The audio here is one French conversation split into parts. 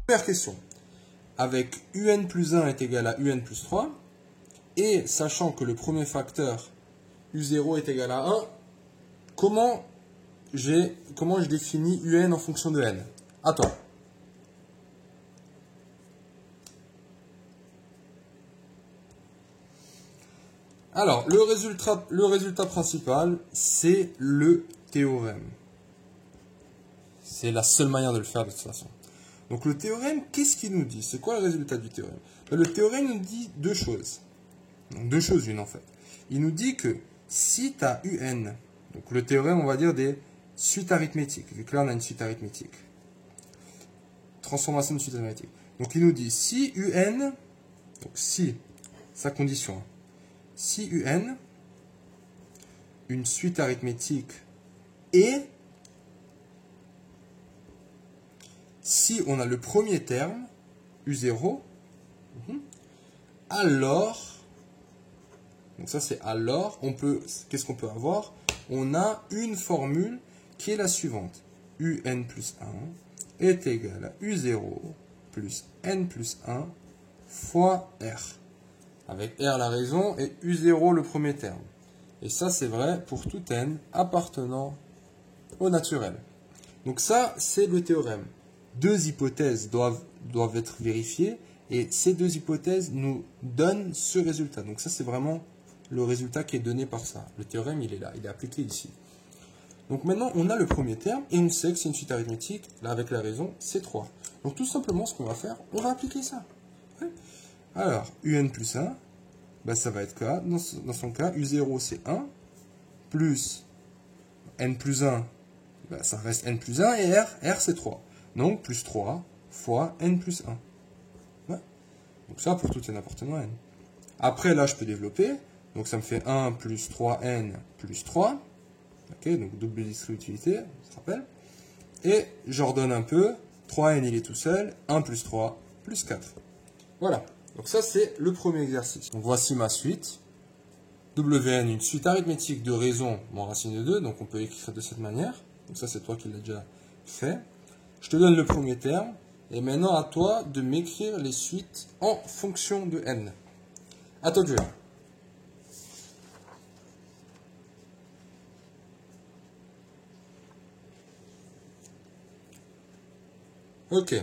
Première question. Avec un plus 1 est égal à un plus 3, et sachant que le premier facteur u0 est égal à 1, comment je définis un en fonction de n? Attends. Alors, le résultat principal, c'est le théorème. C'est la seule manière de le faire de toute façon. Donc le théorème, qu'est-ce qu'il nous dit? C'est quoi le résultat du théorème? Le théorème nous dit deux choses. Donc deux choses, une en fait. Il nous dit que si tu as un, donc le théorème, on va dire des suites arithmétiques, vu que là on a une suite arithmétique. Transformation de suite arithmétique. Donc il nous dit si un, donc si, sa condition, si un, une suite arithmétique est, si on a le premier terme, u0, alors, donc ça c'est alors, qu'est-ce qu'on peut avoir? On a une formule qui est la suivante. Un plus 1 est égal à u0 plus n plus 1 fois r. Avec r la raison et u0 le premier terme. Et ça c'est vrai pour tout n appartenant au naturel. Donc ça c'est le théorème. Deux hypothèses doivent être vérifiées et ces deux hypothèses nous donnent ce résultat. Donc ça c'est vraiment le résultat qui est donné par ça. Le théorème il est là, il est appliqué ici. Donc maintenant on a le premier terme et on sait que c'est une suite arithmétique, là avec la raison c'est 3. Donc tout simplement ce qu'on va faire, on va appliquer ça. Ouais. Alors un plus 1, ben, ça va être quoi? Dans son cas, u0 c'est 1, plus n plus 1, ben, ça reste n plus 1 et r c'est 3. Donc plus 3 fois n plus 1. Ouais. Donc ça pour tout n appartenant à n. Après là je peux développer, donc ça me fait 1 plus 3n plus 3. Ok, donc double distributivité, on se rappelle. Et j'ordonne un peu, 3n il est tout seul, 1 plus 3 plus 4. Voilà, donc ça c'est le premier exercice. Donc voici ma suite. Wn, une suite arithmétique de raison, mon racine de 2, donc on peut écrire de cette manière. Donc ça c'est toi qui l'as déjà fait. Je te donne le premier terme, et maintenant à toi de m'écrire les suites en fonction de n. À toi de jouer. Ok,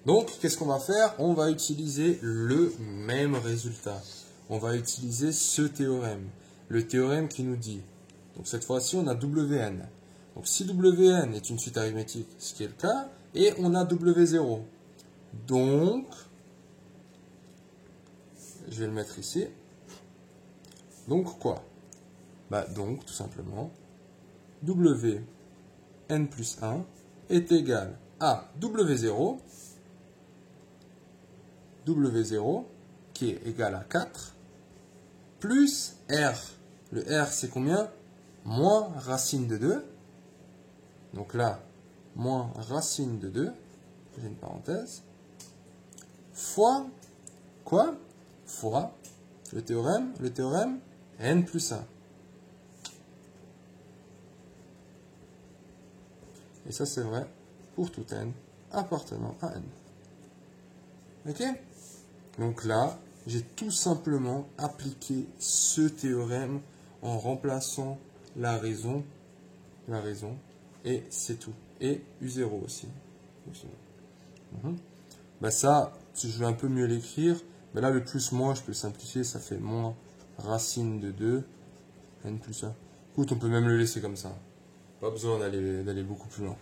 donc qu'est-ce qu'on va faire? On va utiliser le même résultat. On va utiliser ce théorème. Le théorème qui nous dit, donc cette fois-ci on a Wn. Donc si Wn est une suite arithmétique, ce qui est le cas, et on a W0. Donc, je vais le mettre ici. Donc quoi? Bah donc tout simplement, Wn plus 1 est égal à W0 qui est égal à 4 plus R. Le R c'est combien? Moins racine de 2. Donc là, moins racine de 2, j'ai une parenthèse, fois quoi? Fois le théorème n plus 1. Et ça c'est vrai pour tout n appartenant à n. Ok? Donc là, j'ai tout simplement appliqué ce théorème en remplaçant la raison, et c'est tout. Et u0 aussi. Bah ça, si je veux un peu mieux l'écrire, bah là le plus moins, je peux le simplifier, ça fait moins racine de 2, n plus 1. Écoute, on peut même le laisser comme ça. Pas besoin d'aller beaucoup plus loin.